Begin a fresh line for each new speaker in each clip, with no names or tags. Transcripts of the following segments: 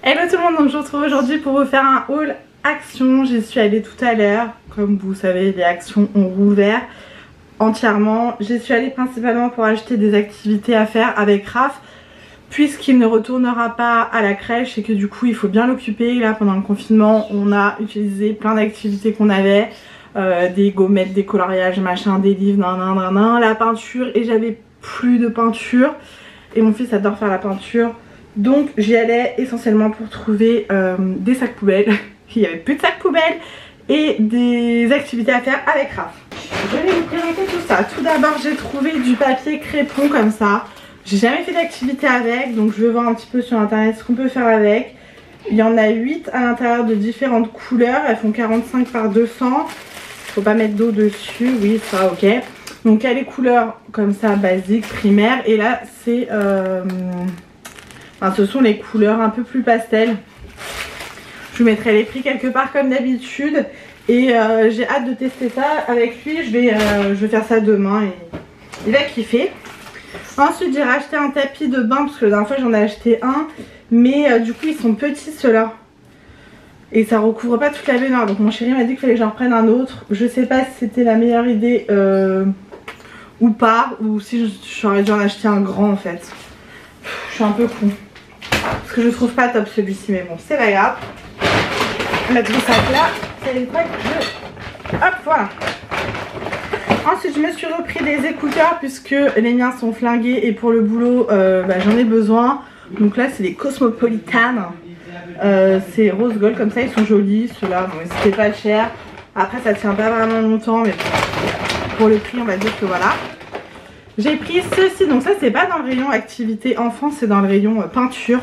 Hello tout le monde, donc je vous retrouve aujourd'hui pour vous faire un haul Action. J'y suis allée tout à l'heure, comme vous savez les Actions ont rouvert entièrement. J'y suis allée principalement pour acheter des activités à faire avec Raph, puisqu'il ne retournera pas à la crèche et que du coup il faut bien l'occuper. Là pendant le confinement on a utilisé plein d'activités qu'on avait, des gommettes, des coloriages, machin, des livres, la peinture, et j'avais plus de peinture et mon fils adore faire la peinture. Donc j'y allais essentiellement pour trouver des sacs poubelles. Il n'y avait plus de sacs poubelles et des activités à faire avec Raph. Je vais vous présenter tout ça. Tout d'abord j'ai trouvé du papier crépon comme ça. J'ai jamais fait d'activité avec, donc je vais voir un petit peu sur internet ce qu'on peut faire avec. Il y en a 8 à l'intérieur de différentes couleurs. Elles font 45 par 200. Faut pas mettre d'eau dessus, oui ça ok. Donc il y a les couleurs comme ça basiques, primaires. Et là c'est... Enfin, ce sont les couleurs un peu plus pastel. Je vous mettrai les prix quelque part comme d'habitude. Et j'ai hâte de tester ça avec lui. Je vais faire ça demain et il va kiffer. Ensuite j'ai racheté un tapis de bain parce que la dernière fois j'en ai acheté un. Mais du coup ils sont petits ceux-là. Et ça recouvre pas toute la baignoire. Donc mon chéri m'a dit qu'il fallait que j'en reprenne un autre. Je sais pas si c'était la meilleure idée ou pas. Ou si j'aurais dû en acheter un grand en fait. Je suis un peu con. Parce que je trouve pas top celui-ci, mais bon, c'est pas grave. Mettre le sac là, c'est une fois que je... Hop, voilà. Ensuite, je me suis repris des écouteurs puisque les miens sont flingués et pour le boulot, j'en ai besoin. Donc là, c'est les Cosmopolitan. C'est rose gold comme ça, ils sont jolis. Ceux-là, bon, c'était pas cher. Après, ça tient pas vraiment longtemps, mais pour le prix, on va dire que voilà. J'ai pris ceci, donc ça c'est pas dans le rayon activité enfant, c'est dans le rayon peinture.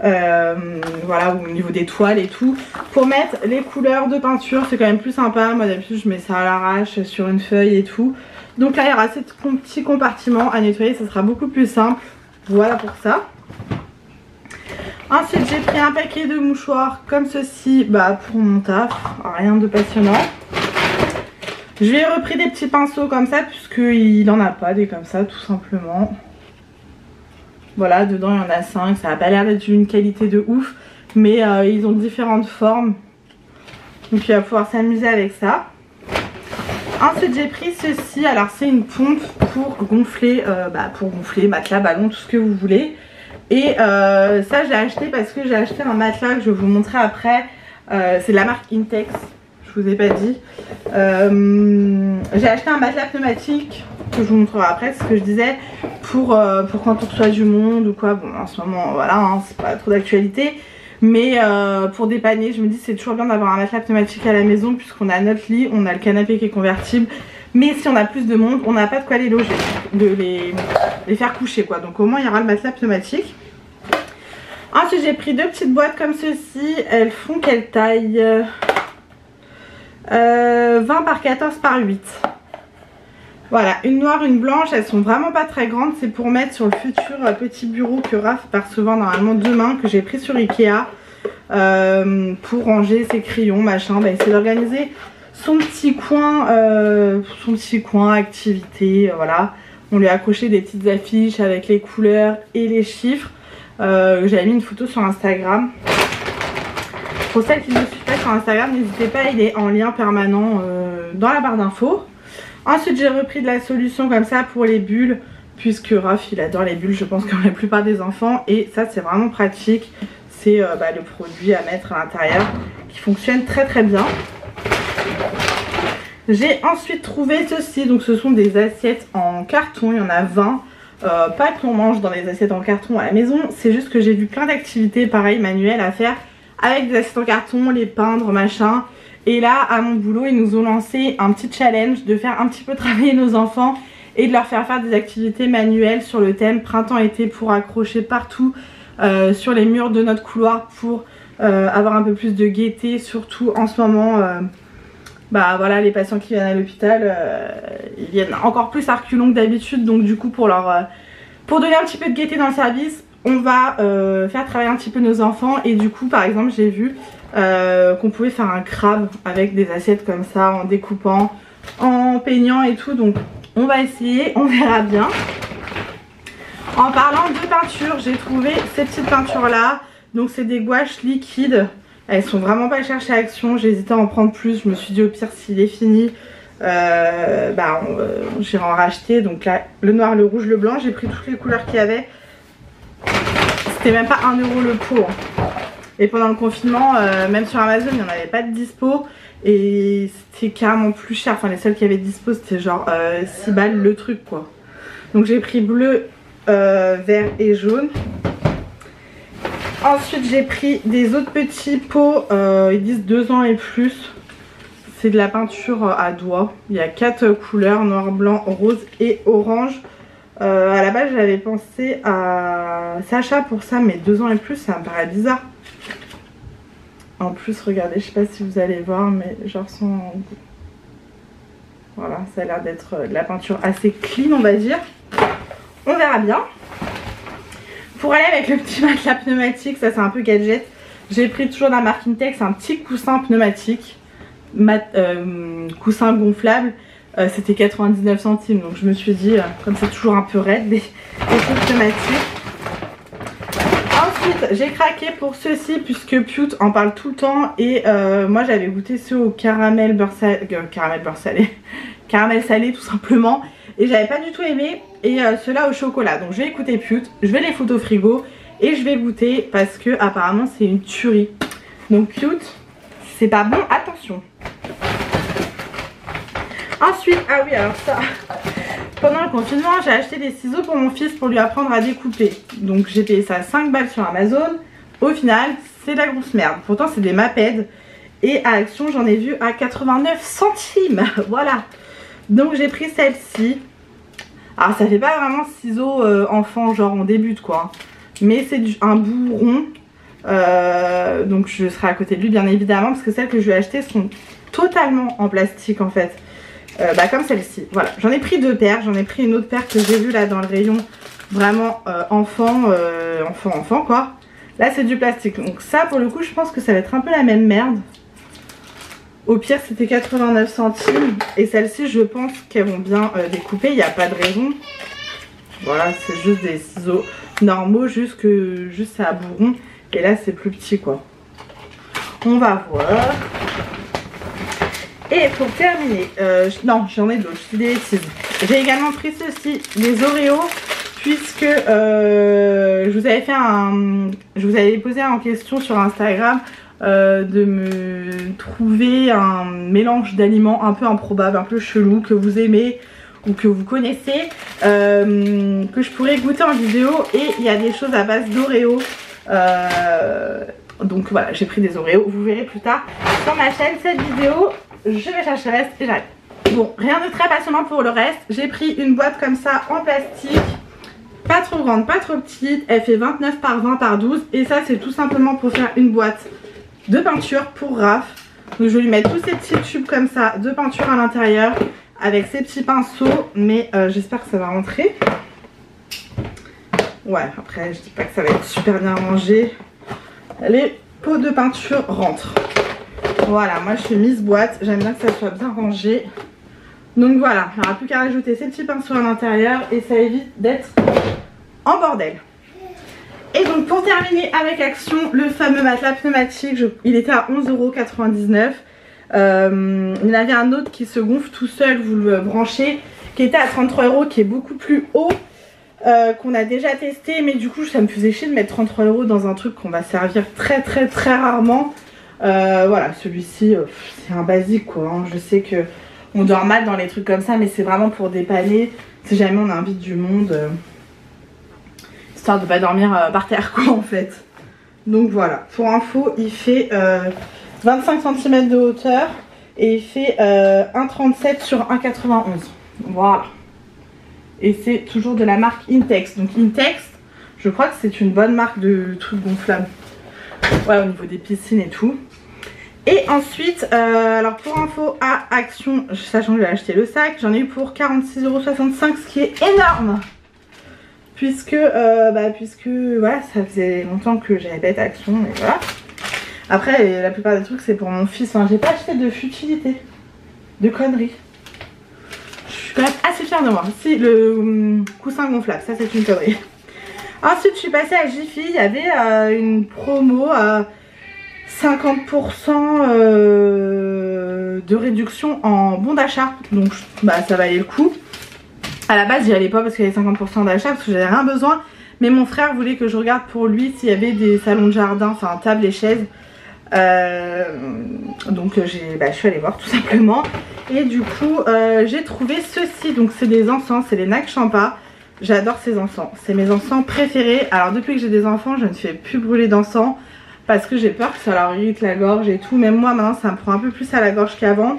Voilà, au niveau des toiles et tout. Pour mettre les couleurs de peinture, c'est quand même plus sympa. Moi d'habitude je mets ça à l'arrache sur une feuille et tout. Donc là il y aura ce petit compartiment à nettoyer, ça sera beaucoup plus simple. Voilà pour ça. Ensuite j'ai pris un paquet de mouchoirs comme ceci, pour mon taf, rien de passionnant. Je lui ai repris des petits pinceaux comme ça puisqu'il n'en a pas des comme ça tout simplement. Voilà, dedans il y en a 5, ça n'a pas l'air d'être d'une qualité de ouf. Mais ils ont différentes formes. Donc il va pouvoir s'amuser avec ça. Ensuite j'ai pris ceci, alors c'est une pompe pour gonfler, matelas, ballon, tout ce que vous voulez. Et ça j'ai acheté parce que j'ai acheté un matelas que je vais vous montrer après. C'est de la marque Intex. Je vous ai pas dit. J'ai acheté un matelas pneumatique que je vous montrerai après, c'est ce que je disais, pour quand on reçoit du monde ou quoi. Bon en ce moment voilà, hein, c'est pas trop d'actualité, mais pour dépanner, je me dis c'est toujours bien d'avoir un matelas pneumatique à la maison puisqu'on a notre lit, on a le canapé qui est convertible, mais si on a plus de monde, on n'a pas de quoi les loger, de les faire coucher quoi. Donc au moins il y aura le matelas pneumatique. Ensuite j'ai pris deux petites boîtes comme ceci, elles font quelle taille? 20 par 14 par 8. Voilà, une noire, une blanche, elles sont vraiment pas très grandes. C'est pour mettre sur le futur petit bureau que Raph va recevoir normalement demain, que j'ai pris sur Ikea, pour ranger ses crayons, machin. Essayer d'organiser son petit coin activité, voilà. On lui a accroché des petites affiches avec les couleurs et les chiffres. J'avais mis une photo sur Instagram. Pour celles qui ne me suivent pas sur Instagram, n'hésitez pas, il est en lien permanent dans la barre d'infos. Ensuite j'ai repris de la solution comme ça pour les bulles, puisque Raph il adore les bulles, je pense comme la plupart des enfants. Et ça c'est vraiment pratique, c'est le produit à mettre à l'intérieur qui fonctionne très très bien. J'ai ensuite trouvé ceci, donc ce sont des assiettes en carton, il y en a 20. Pas qu'on mange dans les assiettes en carton à la maison, c'est juste que j'ai vu plein d'activités pareil manuelles à faire avec des assiettes en carton, les peindre, machin. Et là, à mon boulot, ils nous ont lancé un petit challenge de faire un petit peu travailler nos enfants et de leur faire des activités manuelles sur le thème printemps-été pour accrocher partout sur les murs de notre couloir pour avoir un peu plus de gaieté, surtout en ce moment. Voilà, les patients qui viennent à l'hôpital, ils viennent encore plus à reculons que d'habitude. Donc du coup, pour donner un petit peu de gaieté dans le service, on va faire travailler un petit peu nos enfants. Et du coup par exemple j'ai vu qu'on pouvait faire un crabe avec des assiettes comme ça, en découpant, en peignant et tout. Donc on va essayer, on verra bien. En parlant de peinture, j'ai trouvé ces petites peintures là. Donc c'est des gouaches liquides. Elles sont vraiment pas chères chez Action. J'ai hésité à en prendre plus. Je me suis dit au pire s'il est fini, j'irai en racheter. Donc là, le noir, le rouge, le blanc. J'ai pris toutes les couleurs qu'il y avait. C'était même pas 1 € le pot. Hein. Et pendant le confinement, même sur Amazon, il n'y en avait pas de dispo. Et c'était carrément plus cher. Enfin, les seuls qui avaient dispo, c'était genre 6 balles le truc, quoi. Donc j'ai pris bleu, vert et jaune. Ensuite, j'ai pris des autres petits pots. Ils disent 2 ans et plus. C'est de la peinture à doigts. Il y a 4 couleurs, noir, blanc, rose et orange. À la base, j'avais pensé à Sacha pour ça, mais 2 ans et plus, ça me paraît bizarre. En plus, regardez, je sais pas si vous allez voir, mais genre son... Voilà, ça a l'air d'être de la peinture assez clean, on va dire. On verra bien. Pour aller avec le petit matelas pneumatique, ça c'est un peu gadget. J'ai pris toujours de la marque Intex un petit coussin pneumatique. Coussin gonflable. C'était 99 centimes. Donc je me suis dit, comme c'est toujours un peu raide, des trucs pneumatiques. Ensuite, j'ai craqué pour ceux-ci puisque Pute en parle tout le temps. Et moi j'avais goûté ceux au caramel beurre salé. Caramel salé tout simplement. Et j'avais pas du tout aimé. Et ceux-là au chocolat. Donc je vais écouter Pute. Je vais les foutre au frigo. Et je vais goûter parce que apparemment c'est une tuerie. Donc Pute, c'est pas bon, attention. Ensuite, ah oui alors ça, pendant le confinement j'ai acheté des ciseaux pour mon fils pour lui apprendre à découper. Donc j'ai payé ça 5 balles sur Amazon. Au final c'est de la grosse merde. Pourtant c'est des Maped. Et à Action j'en ai vu à 89 centimes. Voilà. Donc j'ai pris celle-ci. Alors ça fait pas vraiment ciseaux enfant genre on débute quoi. Mais c'est un bout rond. Donc je serai à côté de lui bien évidemment. Parce que celles que je lui ai achetées sont totalement en plastique en fait. Comme celle-ci. Voilà. J'en ai pris 2 paires. J'en ai pris une autre paire que j'ai vue là dans le rayon. Vraiment enfant quoi. Là c'est du plastique. Donc ça pour le coup je pense que ça va être un peu la même merde. Au pire c'était 89 centimes. Et celles-ci je pense qu'elles vont bien découper. Il n'y a pas de raison. Voilà, c'est juste des ciseaux normaux. Juste c'est à bourron. Et là c'est plus petit quoi. On va voir. Et pour terminer, non j'en ai d'autres, je dis des bêtises. J'ai également pris ceci, les Oreos. Puisque je vous avais posé en question sur Instagram de me trouver un mélange d'aliments un peu improbable, un peu chelou, que vous aimez ou que vous connaissez, que je pourrais goûter en vidéo. Et il y a des choses à base d'Oreos. Donc voilà, j'ai pris des Oreos, vous verrez plus tard sur ma chaîne cette vidéo. Je vais chercher le reste et j'arrive. Bon, rien de très passionnant pour le reste. J'ai pris une boîte comme ça en plastique. Pas trop grande, pas trop petite. Elle fait 29 par 20 par 12. Et ça c'est tout simplement pour faire une boîte de peinture pour Raph. Donc je vais lui mettre tous ces petits tubes comme ça de peinture à l'intérieur. Avec ces petits pinceaux. Mais j'espère que ça va rentrer. Ouais, après je dis pas que ça va être super bien rangé. Les pots de peinture rentrent. Voilà, moi je suis mise boîte, j'aime bien que ça soit bien rangé. Donc voilà, il n'y aura plus qu'à rajouter ces petits pinceaux à l'intérieur et ça évite d'être en bordel. Et donc pour terminer avec Action, le fameux matelas pneumatique, il était à 11,99 €. Il y en avait un autre qui se gonfle tout seul, vous le branchez, qui était à 33 €, qui est beaucoup plus haut. Qu'on a déjà testé, mais du coup ça me faisait chier de mettre 33 € dans un truc qu'on va servir très rarement. Voilà, celui-ci c'est un basique quoi, hein. Je sais que on dort mal dans les trucs comme ça, mais c'est vraiment pour dépanner si jamais on invite du monde, histoire de pas dormir par terre quoi en fait. Donc voilà, pour info il fait 25 cm de hauteur et il fait 1,37 sur 1,91. Voilà. Et c'est toujours de la marque Intex. Donc Intex, je crois que c'est une bonne marque de trucs gonflables. Ouais, au niveau des piscines et tout. Et ensuite, alors pour info à Action, sachant que j'ai acheté le sac, j'en ai eu pour 46,65 €, ce qui est énorme. Puisque voilà, ça faisait longtemps que j'avais pas été à Action et voilà. Après, la plupart des trucs c'est pour mon fils. Enfin, j'ai pas acheté de futilité, de conneries. Je suis quand même assez fière de moi. Si, le coussin gonflable, ça c'est une connerie. Ensuite je suis passée à Jiffy, il y avait une promo à 50% de réduction en bon d'achat, donc bah, ça valait le coup. À la base j'y allais pas parce qu'il y avait 50% d'achat parce que j'avais rien besoin, mais mon frère voulait que je regarde pour lui s'il y avait des salons de jardin, enfin tables et chaises. Donc je suis allée voir tout simplement. Et du coup j'ai trouvé ceci, donc c'est des encens, c'est les Nag Champa. J'adore ces encens, c'est mes encens préférés. Alors depuis que j'ai des enfants je ne fais plus brûler d'encens parce que j'ai peur que ça leur irrite la gorge et tout. Même moi maintenant ça me prend un peu plus à la gorge qu'avant.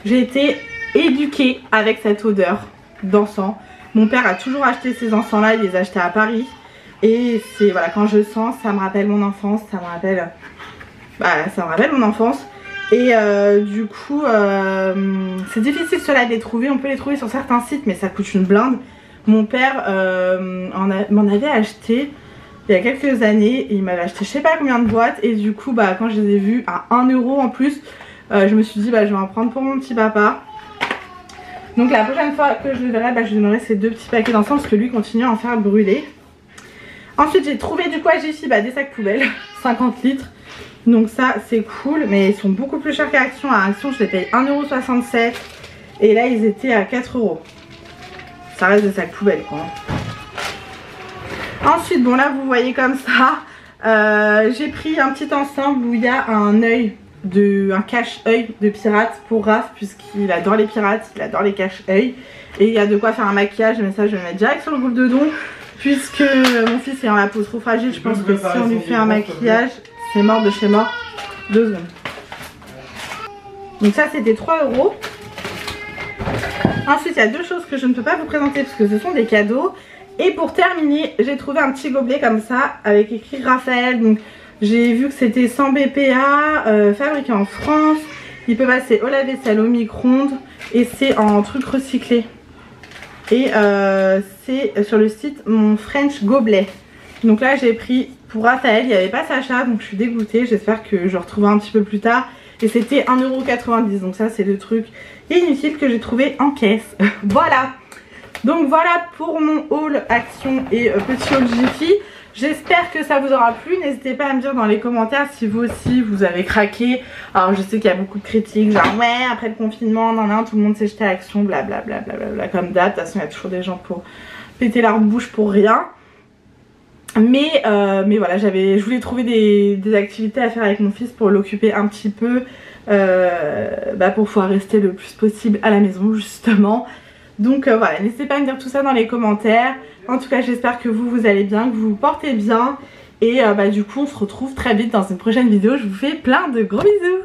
J'ai été éduquée avec cette odeur d'encens. Mon père a toujours acheté ces encens là, il les a achetés à Paris. Et c'est voilà, quand je sens ça me rappelle mon enfance, ça me rappelle mon enfance. Et du coup c'est difficile cela de les trouver. On peut les trouver sur certains sites mais ça coûte une blinde. Mon père m'en avait acheté il y a quelques années. Il m'avait acheté je sais pas combien de boîtes. Et du coup bah, quand je les ai vues à 1 € en plus, je me suis dit bah, je vais en prendre pour mon petit papa. Donc la prochaine fois que je le verrai, bah, je lui donnerai ces 2 petits paquets d'encens parce que lui continue à en faire brûler. Ensuite j'ai trouvé du coup à Jiffy des sacs poubelles 50 litres. Donc ça c'est cool, mais ils sont beaucoup plus chers qu'à Action. À Action je les paye 1,67 € et là ils étaient à 4 €. Ça reste des sacs poubelles quoi. Ensuite bon là vous voyez comme ça, j'ai pris un petit ensemble où il y a un œil, un cache-œil de pirate pour Raph puisqu'il adore les pirates, il adore les cache-œil. Et il y a de quoi faire un maquillage, mais ça je vais le mettre direct sur le groupe de dons. Puisque mon fils ayant la peau trop fragile, je pense que si on lui fait un maquillage, c'est mort de chez mort. 2 secondes. Donc ça c'était 3 €. Ensuite il y a 2 choses que je ne peux pas vous présenter parce que ce sont des cadeaux. Et pour terminer, j'ai trouvé un petit gobelet comme ça avec écrit Raphaël. Donc j'ai vu que c'était sans BPA, fabriqué en France. Il peut passer au lave-vaisselle, au micro-ondes et c'est en truc recyclé. Et c'est sur le site Mon French Gobelet. Donc là j'ai pris pour Raphaël, il n'y avait pas Sacha donc je suis dégoûtée. J'espère que je retrouverai un petit peu plus tard. Et c'était 1,90 €, donc ça c'est le truc inutile que j'ai trouvé en caisse. Voilà. Donc voilà pour mon haul Action et petit haul Jiffy. J'espère que ça vous aura plu. N'hésitez pas à me dire dans les commentaires si vous aussi vous avez craqué. Alors je sais qu'il y a beaucoup de critiques, genre ouais après le confinement, tout le monde s'est jeté à Action, blablabla, comme d'hab. De toute façon il y a toujours des gens pour péter leur bouche pour rien. Mais voilà, je voulais trouver des activités à faire avec mon fils pour l'occuper un petit peu, pour pouvoir rester le plus possible à la maison justement. Donc voilà, n'hésitez pas à me dire tout ça dans les commentaires. En tout cas j'espère que vous allez bien, que vous vous portez bien. Et du coup on se retrouve très vite dans une prochaine vidéo. Je vous fais plein de gros bisous.